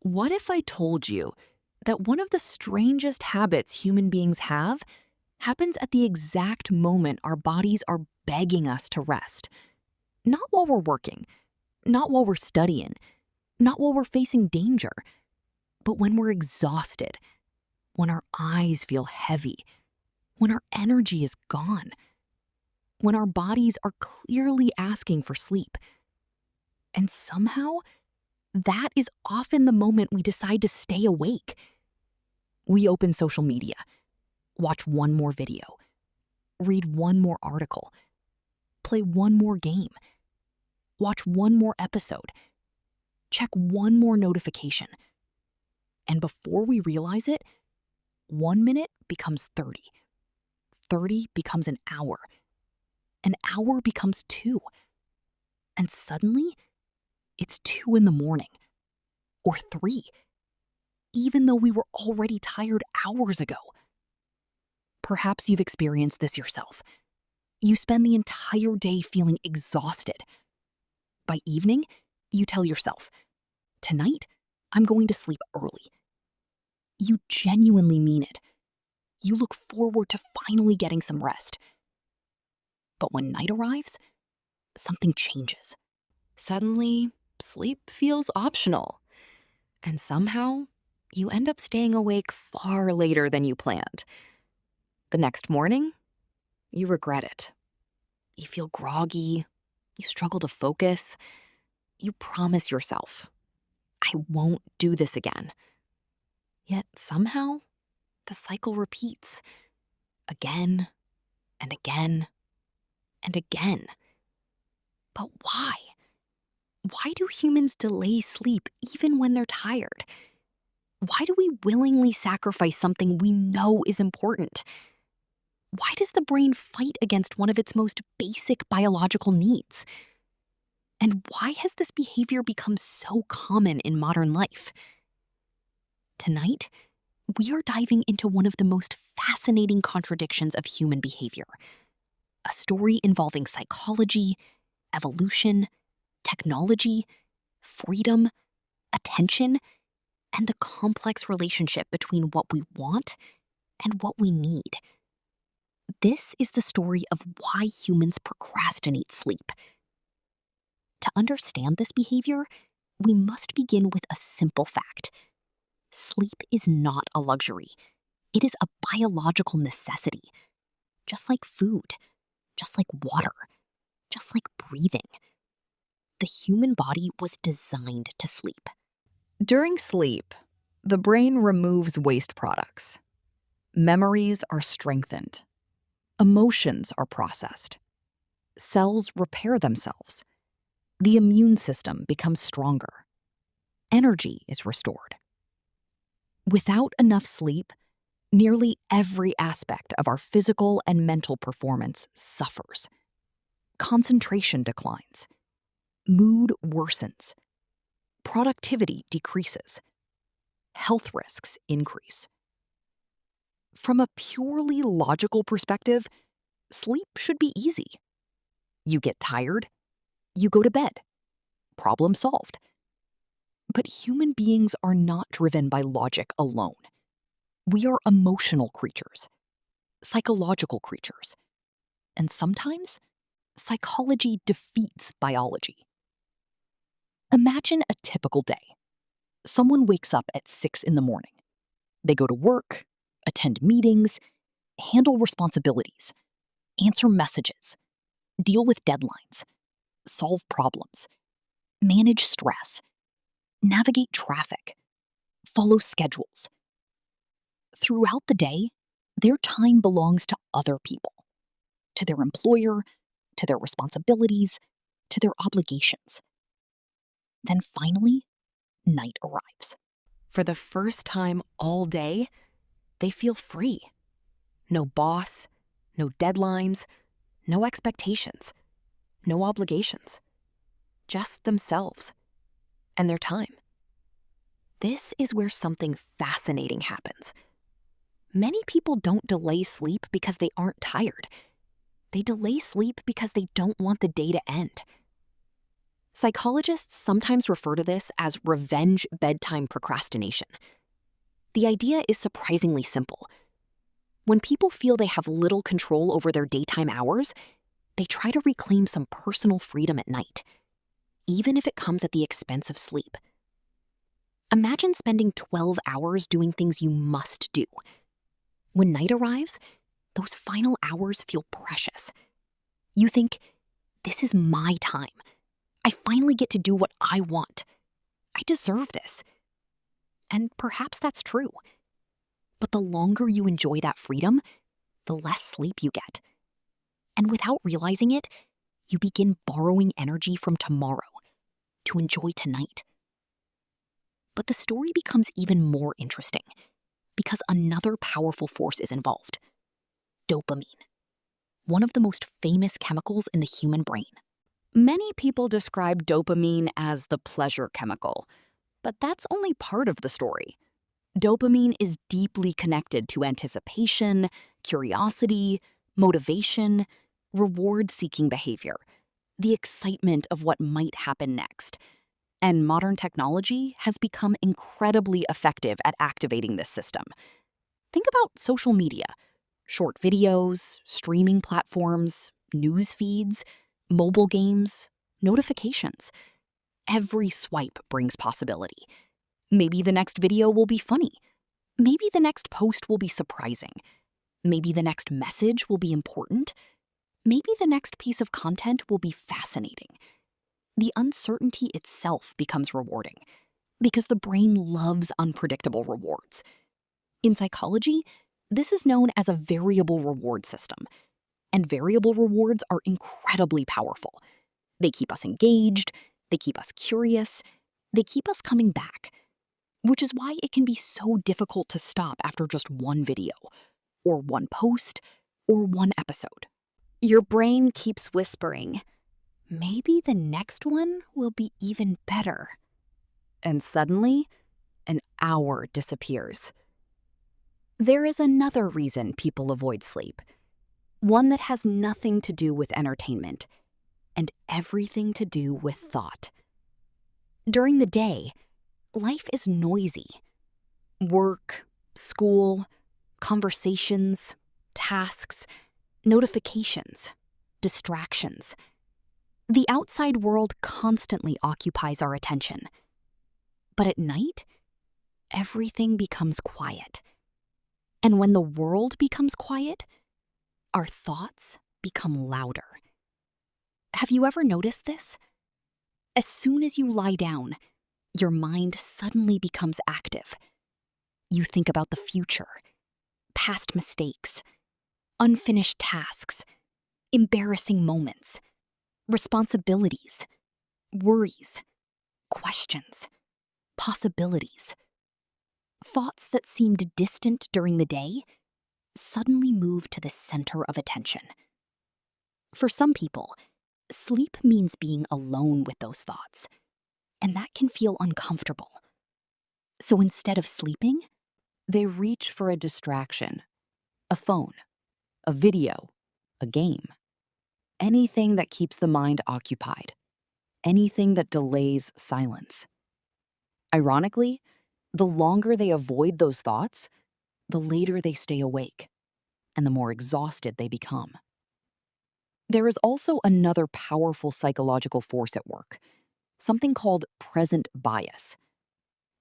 What if I told you that one of the strangest habits human beings have happens at the exact moment our bodies are begging us to rest? Not while we're working, not while we're studying, not while we're facing danger, but when we're exhausted, when our eyes feel heavy, when our energy is gone, when our bodies are clearly asking for sleep. And somehow, that is often the moment we decide to stay awake. We open social media, watch one more video, read one more article, play one more game, watch one more episode, check one more notification. And before we realize it, 1 minute becomes 30. 30 becomes an hour becomes 2. And suddenly, it's 2 in the morning, or 3, even though we were already tired hours ago. Perhaps you've experienced this yourself. You spend the entire day feeling exhausted. By evening, you tell yourself, "Tonight, I'm going to sleep early." You genuinely mean it. You look forward to finally getting some rest. But when night arrives, something changes. Suddenly, sleep feels optional. And somehow, you end up staying awake far later than you planned. The next morning, you regret it. You feel groggy. You struggle to focus. You promise yourself, "I won't do this again." Yet somehow, the cycle repeats again and again and again. But why? Why do humans delay sleep even when they're tired? Why do we willingly sacrifice something we know is important? Why does the brain fight against one of its most basic biological needs? And why has this behavior become so common in modern life? Tonight, we are diving into one of the most fascinating contradictions of human behavior. A story involving psychology, evolution, technology, freedom, attention, and the complex relationship between what we want and what we need. This is the story of why humans procrastinate sleep. To understand this behavior, we must begin with a simple fact. Sleep is not a luxury. It is a biological necessity. Just like food, just like water, just like breathing. The human body was designed to sleep. During sleep, the brain removes waste products. Memories are strengthened. Emotions are processed. Cells repair themselves. The immune system becomes stronger. Energy is restored. Without enough sleep, nearly every aspect of our physical and mental performance suffers. Concentration declines. Mood worsens. Productivity decreases. Health risks increase. From a purely logical perspective, sleep should be easy. You get tired, you go to bed. Problem solved. But human beings are not driven by logic alone. We are emotional creatures, psychological creatures, and sometimes psychology defeats biology. Imagine a typical day. Someone wakes up at 6 in the morning. They go to work, attend meetings, handle responsibilities, answer messages, deal with deadlines, solve problems, manage stress, navigate traffic, follow schedules. Throughout the day, their time belongs to other people, to their employer, to their responsibilities, to their obligations. Then finally, night arrives. For the first time all day, they feel free. No boss, no deadlines, no expectations, no obligations. Just themselves and their time. This is where something fascinating happens. Many people don't delay sleep because they aren't tired. They delay sleep because they don't want the day to end. Psychologists sometimes refer to this as revenge bedtime procrastination. The idea is surprisingly simple. When people feel they have little control over their daytime hours, they try to reclaim some personal freedom at night, even if it comes at the expense of sleep. Imagine spending 12 hours doing things you must do. When night arrives, those final hours feel precious. You think, this is my time. I finally get to do what I want. I deserve this. And perhaps that's true. But the longer you enjoy that freedom, the less sleep you get. And without realizing it, you begin borrowing energy from tomorrow to enjoy tonight. But the story becomes even more interesting because another powerful force is involved: dopamine, one of the most famous chemicals in the human brain. Many people describe dopamine as the pleasure chemical, but that's only part of the story. Dopamine is deeply connected to anticipation, curiosity, motivation, reward-seeking behavior, the excitement of what might happen next. And modern technology has become incredibly effective at activating this system. Think about social media: short videos, streaming platforms, news feeds, mobile games, notifications. Every swipe brings possibility. Maybe the next video will be funny. Maybe the next post will be surprising. Maybe the next message will be important. Maybe the next piece of content will be fascinating. The uncertainty itself becomes rewarding because the brain loves unpredictable rewards. In psychology, this is known as a variable reward system, and variable rewards are incredibly powerful. They keep us engaged, they keep us curious, they keep us coming back, which is why it can be so difficult to stop after just one video, or one post, or one episode. Your brain keeps whispering, maybe the next one will be even better. And suddenly, an hour disappears. There is another reason people avoid sleep, one that has nothing to do with entertainment and everything to do with thought. During the day, life is noisy. Work, school, conversations, tasks, notifications, distractions. The outside world constantly occupies our attention. But at night, everything becomes quiet. And when the world becomes quiet, our thoughts become louder. Have you ever noticed this? As soon as you lie down, your mind suddenly becomes active. You think about the future, past mistakes, unfinished tasks, embarrassing moments, responsibilities, worries, questions, possibilities. Thoughts that seemed distant during the day suddenly move to the center of attention. For some people, sleep means being alone with those thoughts, and that can feel uncomfortable. So instead of sleeping, they reach for a distraction: a phone, a video, a game. Anything that keeps the mind occupied. Anything that delays silence. Ironically, the longer they avoid those thoughts, the later they stay awake, and the more exhausted they become. There is also another powerful psychological force at work, something called present bias.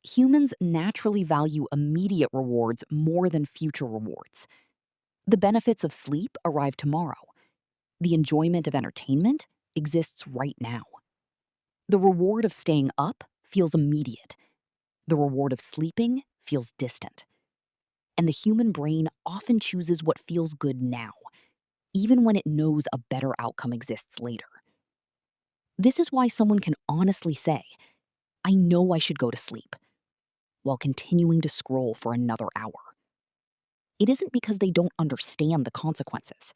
Humans naturally value immediate rewards more than future rewards. The benefits of sleep arrive tomorrow. The enjoyment of entertainment exists right now. The reward of staying up feels immediate. The reward of sleeping feels distant. And the human brain often chooses what feels good now, even when it knows a better outcome exists later. This is why someone can honestly say, I know I should go to sleep, while continuing to scroll for another hour. It isn't because they don't understand the consequences.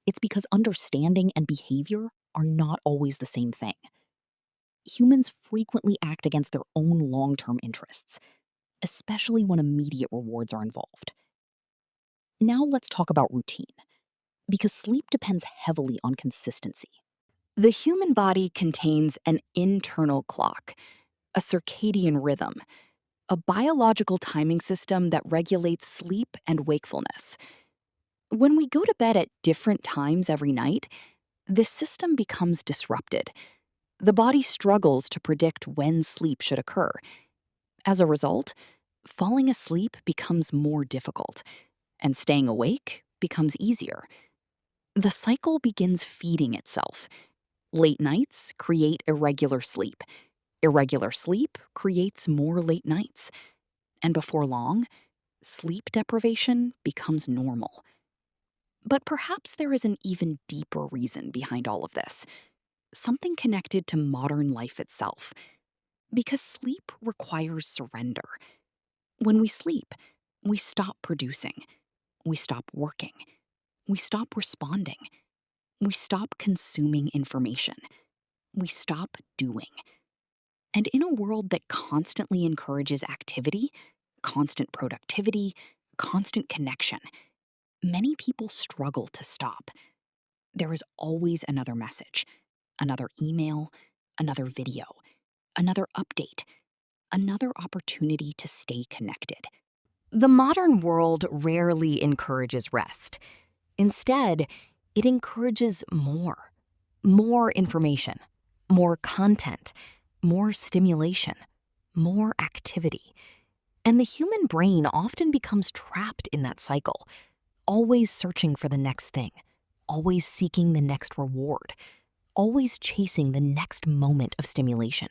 It's because understanding and behavior are not always the same thing. Humans frequently act against their own long-term interests, especially when immediate rewards are involved. Now let's talk about routine, because sleep depends heavily on consistency. The human body contains an internal clock, a circadian rhythm, a biological timing system that regulates sleep and wakefulness. When we go to bed at different times every night, this system becomes disrupted. The body struggles to predict when sleep should occur. As a result, falling asleep becomes more difficult, and staying awake becomes easier. The cycle begins feeding itself. Late nights create irregular sleep. Irregular sleep creates more late nights. And before long, sleep deprivation becomes normal. But perhaps there is an even deeper reason behind all of this, something connected to modern life itself. Because sleep requires surrender. When we sleep, we stop producing, we stop working, we stop responding, we stop consuming information, we stop doing. And in a world that constantly encourages activity, constant productivity, constant connection, many people struggle to stop. There is always another message, another email, another video, another update, another opportunity to stay connected. The modern world rarely encourages rest. Instead, it encourages more. More information, more content, more stimulation, more activity. And the human brain often becomes trapped in that cycle, always searching for the next thing, always seeking the next reward, always chasing the next moment of stimulation,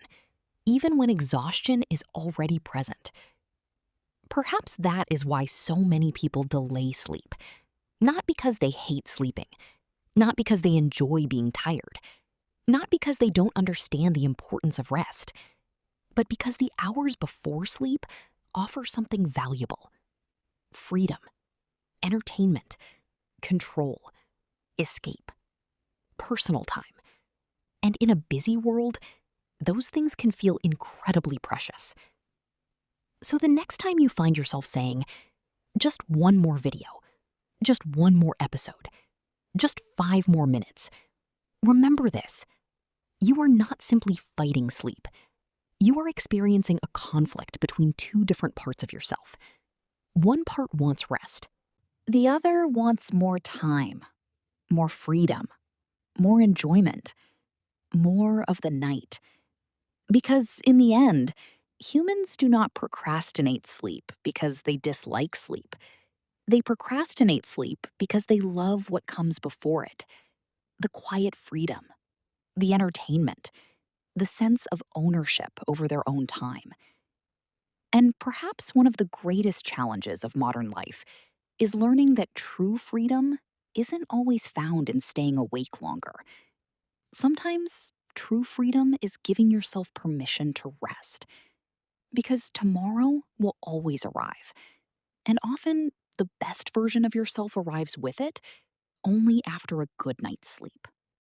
even when exhaustion is already present. Perhaps that is why so many people delay sleep. Not because they hate sleeping, not because they enjoy being tired, not because they don't understand the importance of rest, but because the hours before sleep offer something valuable: freedom, entertainment, control, escape, personal time. And in a busy world, those things can feel incredibly precious. So the next time you find yourself saying, just one more video, just one more episode, just 5 more minutes, remember this: you are not simply fighting sleep. You are experiencing a conflict between two different parts of yourself. One part wants rest. The other wants more time, more freedom, more enjoyment, more of the night. Because in the end, humans do not procrastinate sleep because they dislike sleep. They procrastinate sleep because they love what comes before it: the quiet freedom, the entertainment, the sense of ownership over their own time. And perhaps one of the greatest challenges of modern life is learning that true freedom isn't always found in staying awake longer. Sometimes true freedom is giving yourself permission to rest, because tomorrow will always arrive. And often, the best version of yourself arrives with it only after a good night's sleep.